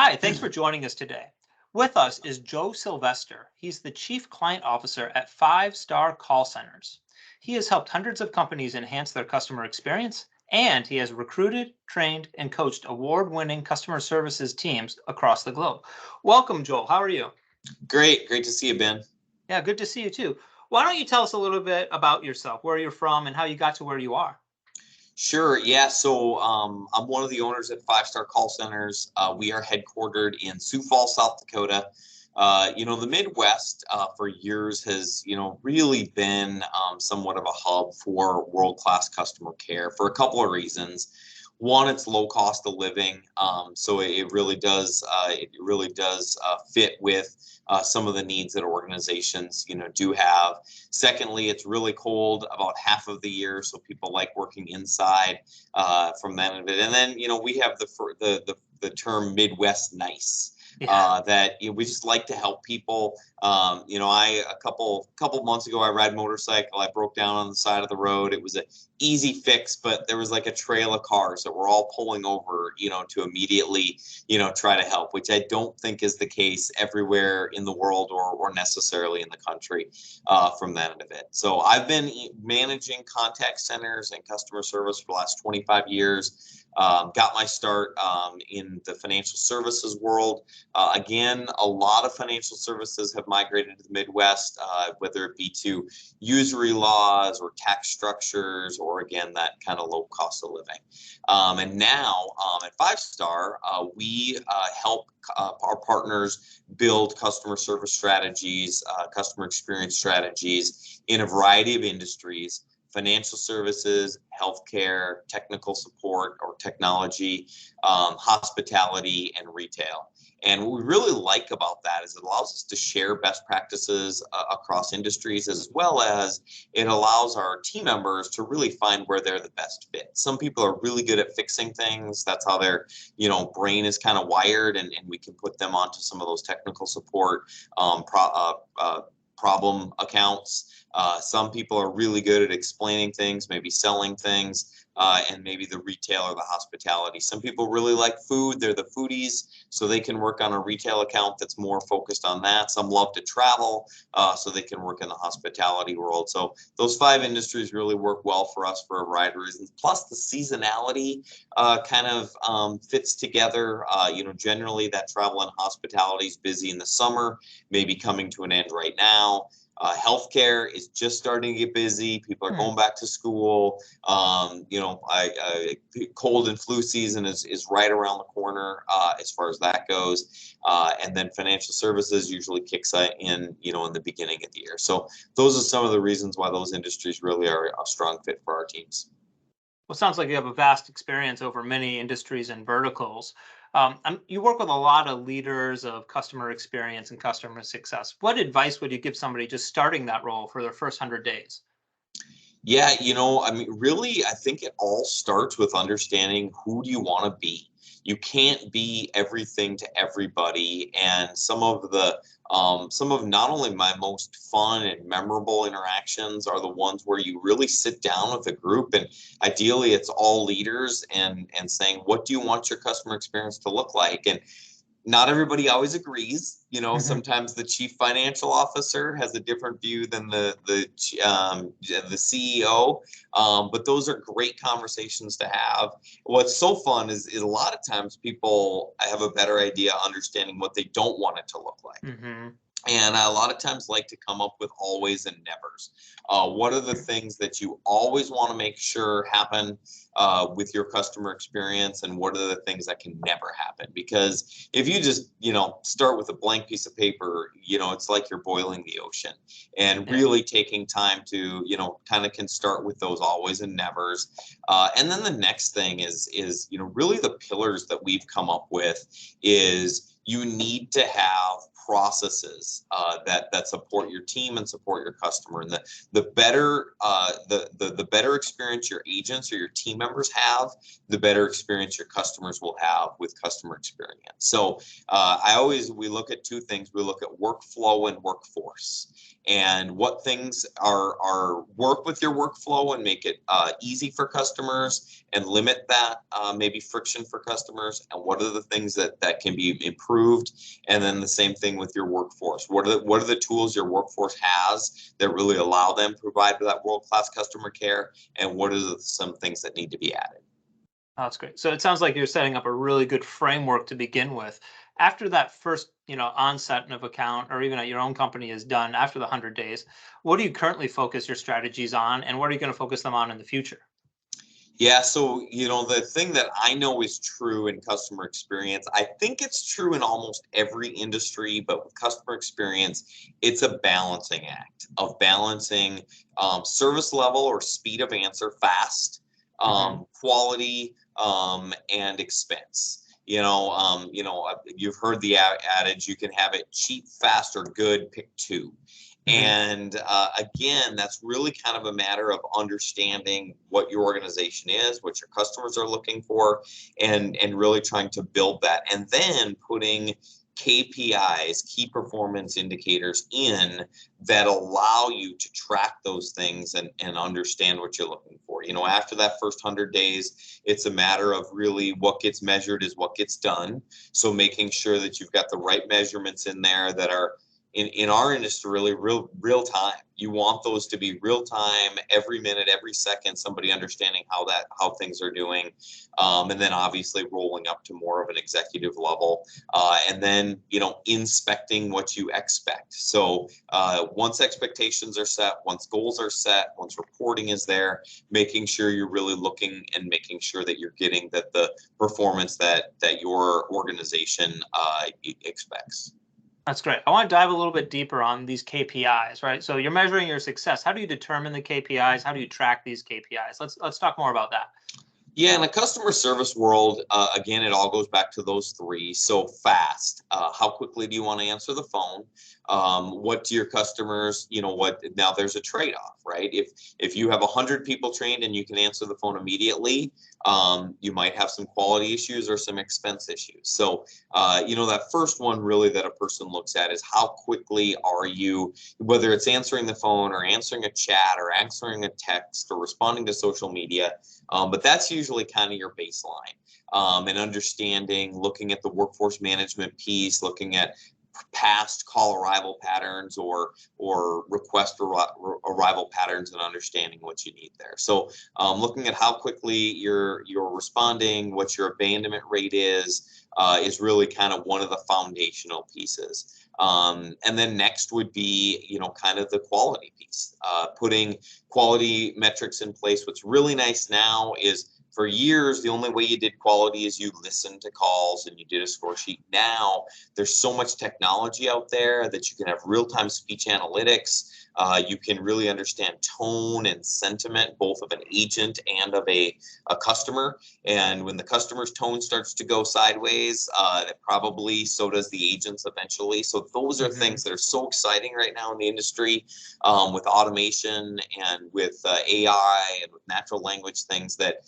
Hi, thanks for joining us today. With us is Joe Sylvester. He's the Chief Client Officer at Five Star Call Centers. He has helped hundreds of companies enhance their customer experience, and he has recruited, trained, and coached award winning customer services teams across the globe. Welcome, Joel. How are you? Great to see you, Ben. Yeah, good to see you too. Why don't you tell us a little bit about yourself, where you're from, and how you got to where you are? Sure, yeah. I'm one of the owners at Five Star Call Centers. We are headquartered in Sioux Falls, South Dakota. The Midwest for years has, really been somewhat of a hub for world-class customer care for a couple of reasons. One, it's low cost of living, so it really does fit with some of the needs that organizations, do have. Secondly, it's really cold about half of the year, so people like working inside from that end of it. And then, we have the term Midwest nice. Yeah. That we just like to help people. I a couple months ago I ride motorcycle. I broke down on the side of the road. It was an easy fix, but there was like a trail of cars that were all pulling over, to immediately, try to help, which I don't think is the case everywhere in the world or necessarily in the country from that end of it. So I've been managing contact centers and customer service for the last 25 years. Got my start in the financial services world. Again, a lot of financial services have migrated to the Midwest, whether it be to usury laws or tax structures, or again, that kind of low cost of living. And now at Five Star, we help our partners build customer service strategies, customer experience strategies in a variety of industries: financial services, healthcare, technical support or technology, hospitality, and retail. And what we really like about that is it allows us to share best practices across industries, as well as it allows our team members to really find where they're the best fit. Some people are really good at fixing things. That's how their, brain is kind of wired, and we can put them onto some of those technical support problem accounts. Some people are really good at explaining things, maybe selling things, and maybe the retail or the hospitality. Some people really like food. They're the foodies, so they can work on a retail account that's more focused on that. Some love to travel, so they can work in the hospitality world. So those five industries really work well for us for a variety of reasons. Plus the seasonality kind of fits together. Generally that travel and hospitality is busy in the summer, maybe coming to an end right now. Healthcare is just starting to get busy. People are going back to school. Cold and flu season is right around the corner as far as that goes. And then financial services usually kicks in, in the beginning of the year. So those are some of the reasons why those industries really are a strong fit for our teams. Well, it sounds like you have a vast experience over many industries and verticals. You work with a lot of leaders of customer experience and customer success. What advice would you give somebody just starting that role for their first 100 days? Yeah, really, I think it all starts with understanding who do you want to be. You can't be everything to everybody, and some of not only my most fun and memorable interactions are the ones where you really sit down with a group, and ideally it's all leaders, and saying, what do you want your customer experience to look like? And not everybody always agrees. Hmm. Sometimes the chief financial officer has a different view than the CEO. But those are great conversations to have. What's so fun is a lot of times people have a better idea understanding what they don't want it to look like. Hmm. And I a lot of times like to come up with always and nevers. What are the things that you always want to make sure happen with your customer experience, and what are the things that can never happen? Because if you just, start with a blank piece of paper, it's like you're boiling the ocean. And Yeah. really taking time to, kind of can start with those always and nevers. And then the next thing is, really the pillars that we've come up with is, you need to have processes that support your team and support your customer. And the better the better experience your agents or your team members have, the better experience your customers will have with customer experience. So we look at two things. We look at workflow and workforce, and what things are work with your workflow and make it easy for customers and limit that maybe friction for customers, and what are the things that can be improved. And then the same thing with your workforce. What are the tools your workforce has that really allow them to provide that world-class customer care, and what are some things that need to be added? Oh, that's great. So it sounds like you're setting up a really good framework to begin with. After that first, onset of account, or even at your own company is done after the 100 days, what do you currently focus your strategies on, and what are you going to focus them on in the future? Yeah, so the thing that I know is true in customer experience, I think it's true in almost every industry, but with customer experience, it's a balancing act of balancing service level or speed of answer, fast, Hmm. quality, and expense. You've heard the adage, you can have it cheap, fast, or good, pick two. Hmm. And again, that's really kind of a matter of understanding what your organization is, what your customers are looking for, and really trying to build that. And then putting KPIs, key performance indicators, in that allow you to track those things and understand what you're looking for. After that first 100 days, it's a matter of really what gets measured is what gets done. So making sure that you've got the right measurements in there that are in our industry really real time. You want those to be real time, every minute, every second, somebody understanding how things are doing, and then obviously rolling up to more of an executive level, and then inspecting what you expect. So once expectations are set, once goals are set, once reporting is there, making sure you're really looking and making sure that you're getting the performance that your organization expects. That's great. I want to dive a little bit deeper on these KPIs, right? So you're measuring your success. How do you determine the KPIs? How do you track these KPIs? Let's talk more about that. Yeah, in a customer service world, again, it all goes back to those three. So fast, how quickly do you want to answer the phone? What do your customers, what now there's a trade-off, right? If you have 100 people trained and you can answer the phone immediately, you might have some quality issues or some expense issues. So, that first one really that a person looks at is how quickly are you, whether it's answering the phone or answering a chat or answering a text or responding to social media. But that's usually kind of your baseline. And understanding, looking at the workforce management piece, looking at past call arrival patterns or request arrival patterns, and understanding what you need there. So looking at how quickly you're responding, what your abandonment rate is really kind of one of the foundational pieces. And then next would be, kind of the quality piece, putting quality metrics in place. What's really nice now is for years, the only way you did quality is you listened to calls and you did a score sheet. Now there's so much technology out there that you can have real-time speech analytics. You can really understand tone and sentiment, both of an agent and of a customer. And when the customer's tone starts to go sideways, probably so does the agents eventually. So those are Hmm. things that are so exciting right now in the industry, with automation and with AI and with natural language things that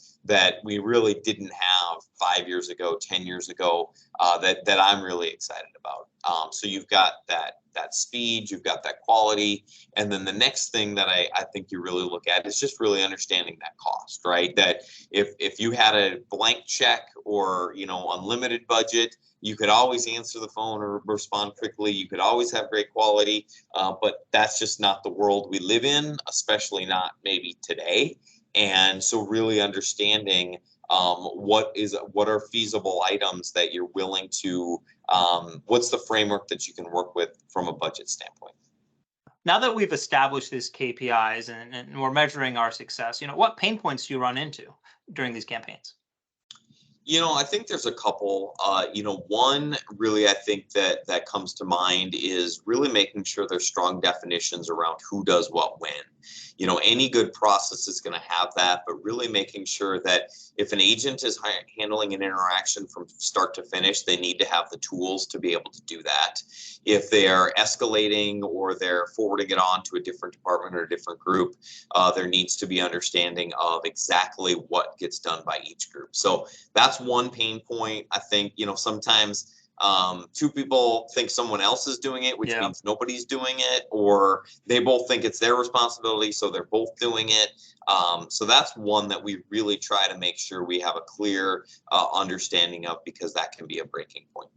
we really didn't have 5 years ago, 10 years ago, that I'm really excited about. So you've got that speed, you've got that quality, and then the next thing that I think you really look at is just really understanding that cost, right? That if you had a blank check or unlimited budget, you could always answer the phone or respond quickly. You could always have great quality, but that's just not the world we live in, especially not maybe today. And so really understanding what are feasible items that you're willing to, what's the framework that you can work with from a budget standpoint. Now that we've established these KPIs and we're measuring our success, what pain points do you run into during these campaigns? I think there's a couple. One really I think that comes to mind is really making sure there's strong definitions around who does what when. Any good process is going to have that, but really making sure that if an agent is handling an interaction from start to finish, they need to have the tools to be able to do that. If they are escalating or they're forwarding it on to a different department or a different group, there needs to be understanding of exactly what gets done by each group. So that's one pain point. I think, sometimes two people think someone else is doing it, which Yeah. means nobody's doing it, or they both think it's their responsibility, so they're both doing it. So that's one that we really try to make sure we have a clear understanding of, because that can be a breaking point.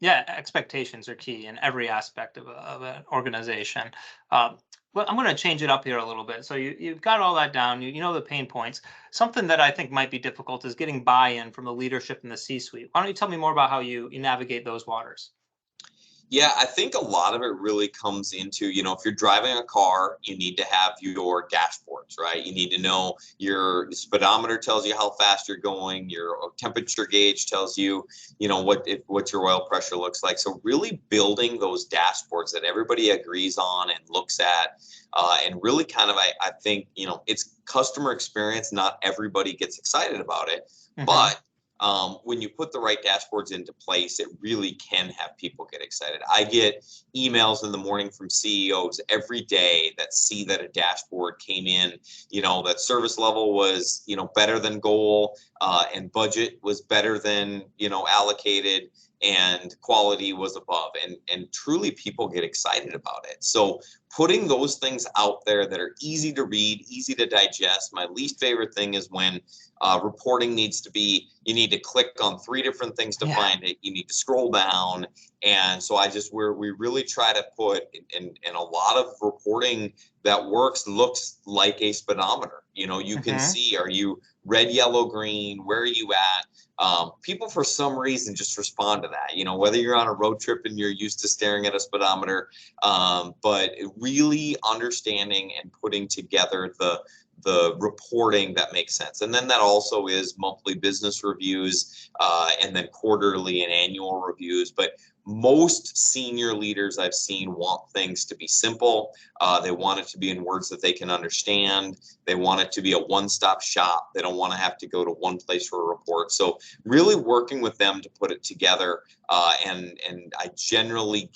Yeah, expectations are key in every aspect of an organization. Um, well, I'm going to change it up here a little bit. So you've got all that down. You know the pain points. Something that I think might be difficult is getting buy-in from the leadership in the C-suite. Why don't you tell me more about how you navigate those waters? Yeah, I think a lot of it really comes into, if you're driving a car, you need to have your dashboards, right? You need to know your speedometer tells you how fast you're going, your temperature gauge tells you, what your oil pressure looks like. So really building those dashboards that everybody agrees on and looks at, and really kind of, I think, it's customer experience. Not everybody gets excited about it, Hmm. but when you put the right dashboards into place, it really can have people get excited. I get emails in the morning from CEOs every day that see that a dashboard came in, that service level was, better than goal, and budget was better than, allocated, and quality was above. And truly people get excited about it. So putting those things out there that are easy to read, easy to digest. My least favorite thing is when reporting needs to be, you need to click on three different things to Yeah. find it. You need to scroll down. And so we really try to put in a lot of reporting that looks like a speedometer. You can Hmm. see, are you red, yellow, green? Where are you at? People for some reason just respond to that, whether you're on a road trip and you're used to staring at a speedometer, but really understanding and putting together the reporting that makes sense. And then that also is monthly business reviews, and then quarterly and annual reviews. But most senior leaders I've seen want things to be simple. They want it to be in words that they can understand. They want it to be a one-stop shop. They don't want to have to go to one place for a report. So really working with them to put it together, and I generally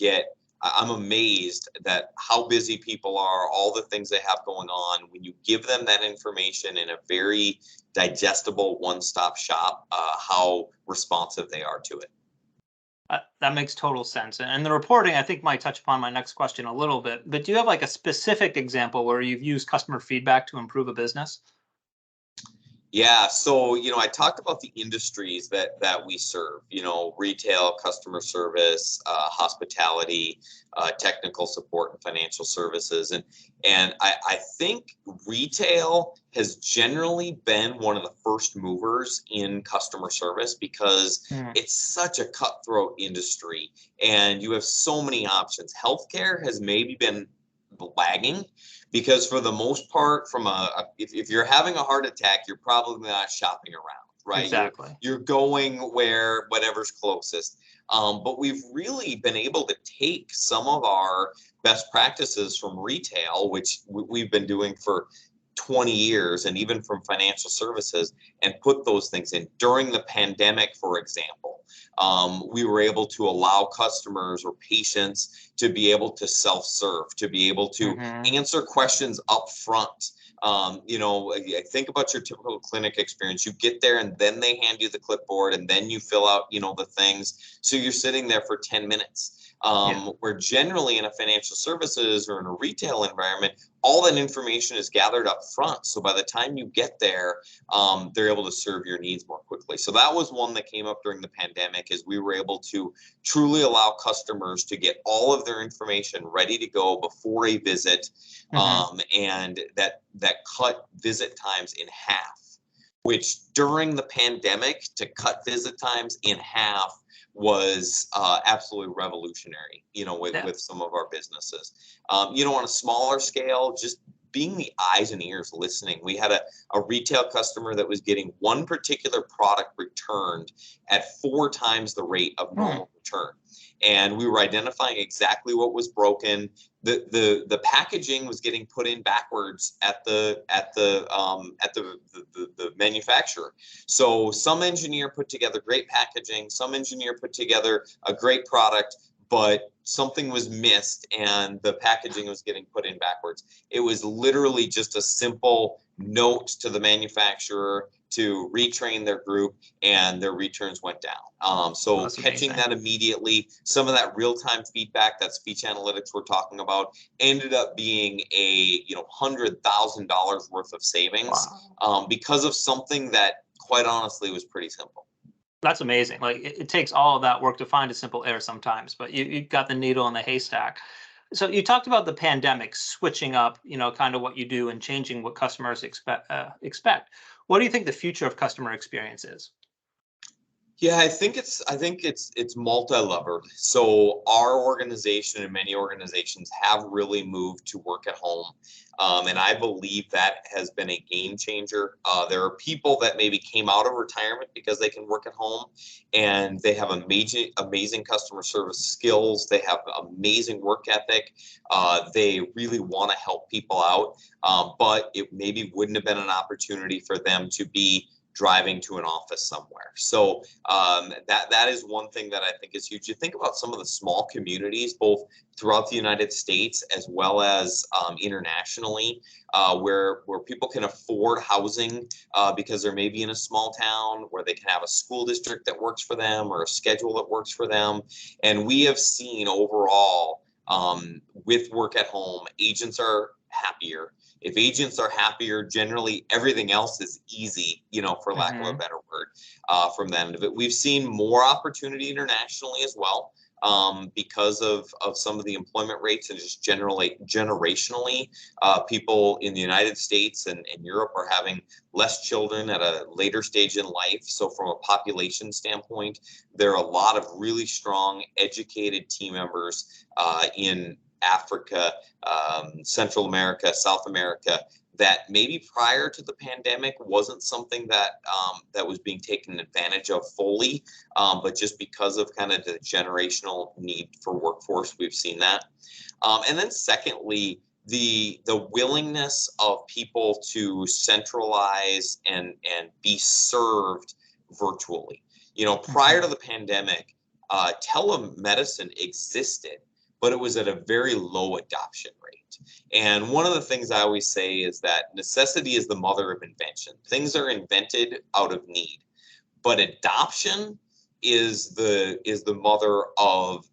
I'm amazed that how busy people are, all the things they have going on. When you give them that information in a very digestible one-stop shop, how responsive they are to it. That makes total sense. And the reporting, I think, might touch upon my next question a little bit. But do you have like a specific example where you've used customer feedback to improve a business? Yeah, so I talked about the industries that we serve. Retail, customer service, hospitality, technical support, and financial services, and I think retail has generally been one of the first movers in customer service, because Mm. it's such a cutthroat industry, and you have so many options. Healthcare has maybe been lagging, because for the most part, if you're having a heart attack, you're probably not shopping around, right? Exactly. You're going where whatever's closest. But we've really been able to take some of our best practices from retail, which we've been doing for 20 years, and even from financial services, and put those things in. During the pandemic, for example, we were able to allow customers or patients to be able to self-serve, to be able to Hmm. answer questions up front. Think about your typical clinic experience. You get there and then they hand you the clipboard and then you fill out, the things. So you're sitting there for 10 minutes. Yeah. Where generally in a financial services or in a retail environment, all that information is gathered up front. So by the time you get there, they're able to serve your needs more quickly. So that was one that came up during the pandemic, is we were able to truly allow customers to get all of their information ready to go before a visit, Hmm. and that cut visit times in half. Which during the pandemic, to cut visit times in half was absolutely revolutionary. With Yeah. some of our businesses, on a smaller scale, just being the eyes and ears listening. We had a retail customer that was getting one particular product returned at 4 times the rate of normal return. And we were identifying exactly what was broken. The packaging was getting put in backwards at the manufacturer. So some engineer put together great packaging, some engineer put together a great product, but something was missed and the packaging was getting put in backwards. It was literally just a simple note to the manufacturer to retrain their group, and their returns went down. So That's catching amazing. that immediately, some of that real-time feedback, that speech analytics we're talking about, ended up being a $100,000 worth of savings Wow. because of something that, quite honestly, was pretty simple. That's amazing. Like it takes all of that work to find a simple error sometimes, but you got the needle in the haystack. So you talked about the pandemic switching up, kind of what you do and changing what customers expect. What do you think the future of customer experience is? Yeah, I think it's multi-levered. So our organization and many organizations have really moved to work at home, and I believe that has been a game changer. There are people that maybe came out of retirement because they can work at home, and they have amazing customer service skills. They have amazing work ethic. They really want to help people out, but it maybe wouldn't have been an opportunity for them to be driving to an office somewhere. So that is one thing that I think is huge. You think about some of the small communities, both throughout the United States as well as internationally, where people can afford housing because they're maybe in a small town where they can have a school district that works for them or a schedule that works for them. And we have seen overall with work at home, agents are happier. If agents are happier, generally everything else is easy, for lack of a Hmm. better word, from the end of it. We've seen more opportunity internationally as well, because of some of the employment rates and just generationally, people in the United States and Europe are having less children at a later stage in life. So from a population standpoint, there are a lot of really strong, educated team members in Africa, Central America, South America, that maybe prior to the pandemic wasn't something that was being taken advantage of fully, but just because of kind of the generational need for workforce, we've seen that. And then secondly, the willingness of people to centralize and be served virtually. Prior to Hmm. the pandemic, telemedicine existed, but it was at a very low adoption rate. And one of the things I always say is that necessity is the mother of invention. Things are invented out of need, but adoption is the mother of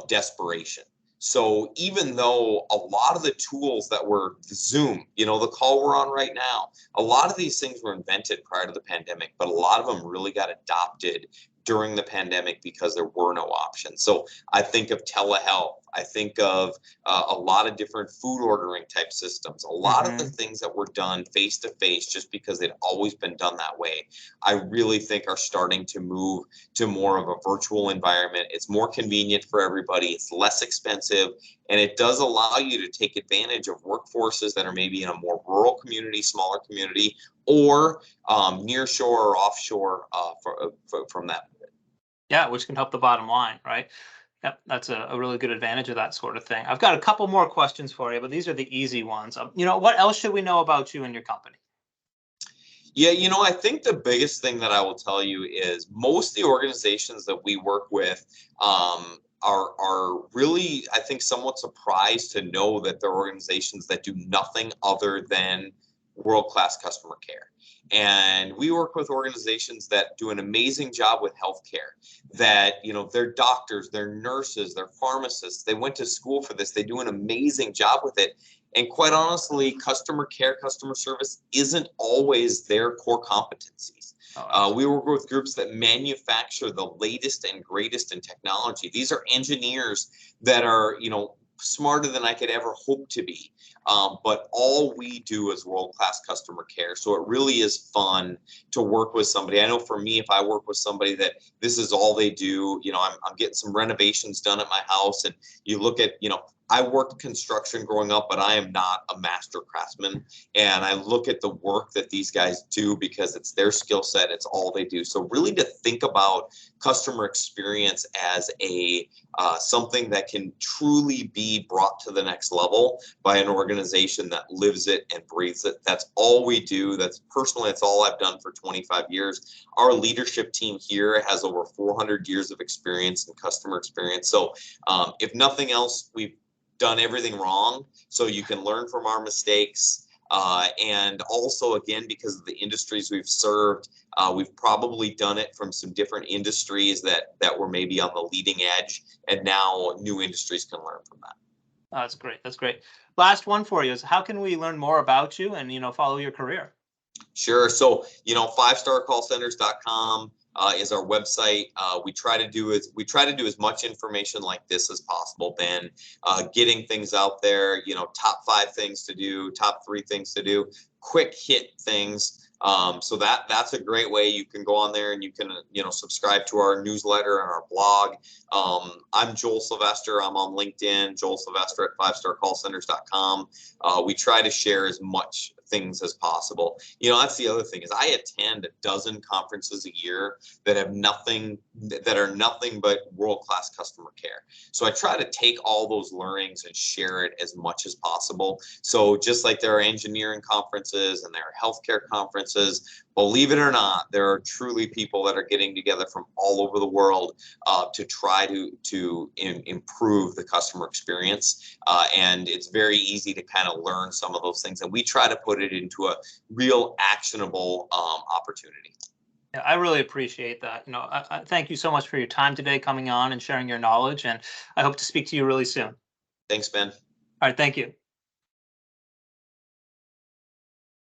desperation. So even though a lot of the tools that were Zoom, the call we're on right now, a lot of these things were invented prior to the pandemic, but a lot of them really got adopted during the pandemic because there were no options. So I think of telehealth. I think of a lot of different food ordering type systems. A lot of the Hmm. things that were done face to face just because they'd always been done that way, I really think are starting to move to more of a virtual environment. It's more convenient for everybody. It's less expensive, and it does allow you to take advantage of workforces that are maybe in a more rural community, smaller community, or near shore or offshore from that. Yeah, which can help the bottom line, right? Yep, that's a really good advantage of that sort of thing. I've got a couple more questions for you, but these are the easy ones. What else should we know about you and your company? Yeah, I think the biggest thing that I will tell you is most of the organizations that we work with are really, I think, somewhat surprised to know that they're organizations that do nothing other than world-class customer care. And we work with organizations that do an amazing job with healthcare, that, they're doctors, they're nurses, they're pharmacists, they went to school for this, they do an amazing job with it. And quite honestly, customer care, customer service isn't always their core competencies. Oh, absolutely. We work with groups that manufacture the latest and greatest in technology. These are engineers that are, smarter than I could ever hope to be. But all we do is world-class customer care. So it really is fun to work with somebody. I know for me, if I work with somebody that this is all they do, I'm getting some renovations done at my house, and you look at, I worked construction growing up, but I am not a master craftsman. And I look at the work that these guys do because it's their skill set. It's all they do. So really to think about customer experience as a something that can truly be brought to the next level by an organization that lives it and breathes it. That's all we do. That's all I've done for 25 years. Our leadership team here has over 400 years of experience in customer experience. So if nothing else, we've done everything wrong, so you can learn from our mistakes. And also, again, because of the industries we've served, we've probably done it from some different industries that were maybe on the leading edge, and now new industries can learn from that. Oh, that's great. That's great. Last one for you is, how can we learn more about you and, follow your career? Sure. So, 5starcallcenters.com is our website. We try to do as much information like this as possible, Ben. Getting things out there, top 5 things to do, top 3 things to do, quick hit things. So that's a great way. You can go on there and you can, subscribe to our newsletter and our blog. I'm Joel Sylvester. I'm on LinkedIn, Joel Sylvester at 5starcallcenters.com. We try to share as much things as possible. That's the other thing is I attend a dozen conferences a year that are nothing but world-class customer care. So I try to take all those learnings and share it as much as possible. So just like there are engineering conferences and there are healthcare conferences, believe it or not, there are truly people that are getting together from all over the world to try to improve the customer experience. And it's very easy to kind of learn some of those things. And we try to put it into a real actionable opportunity. Yeah, I really appreciate that. I thank you so much for your time today, coming on and sharing your knowledge. And I hope to speak to you really soon. Thanks, Ben. All right. Thank you.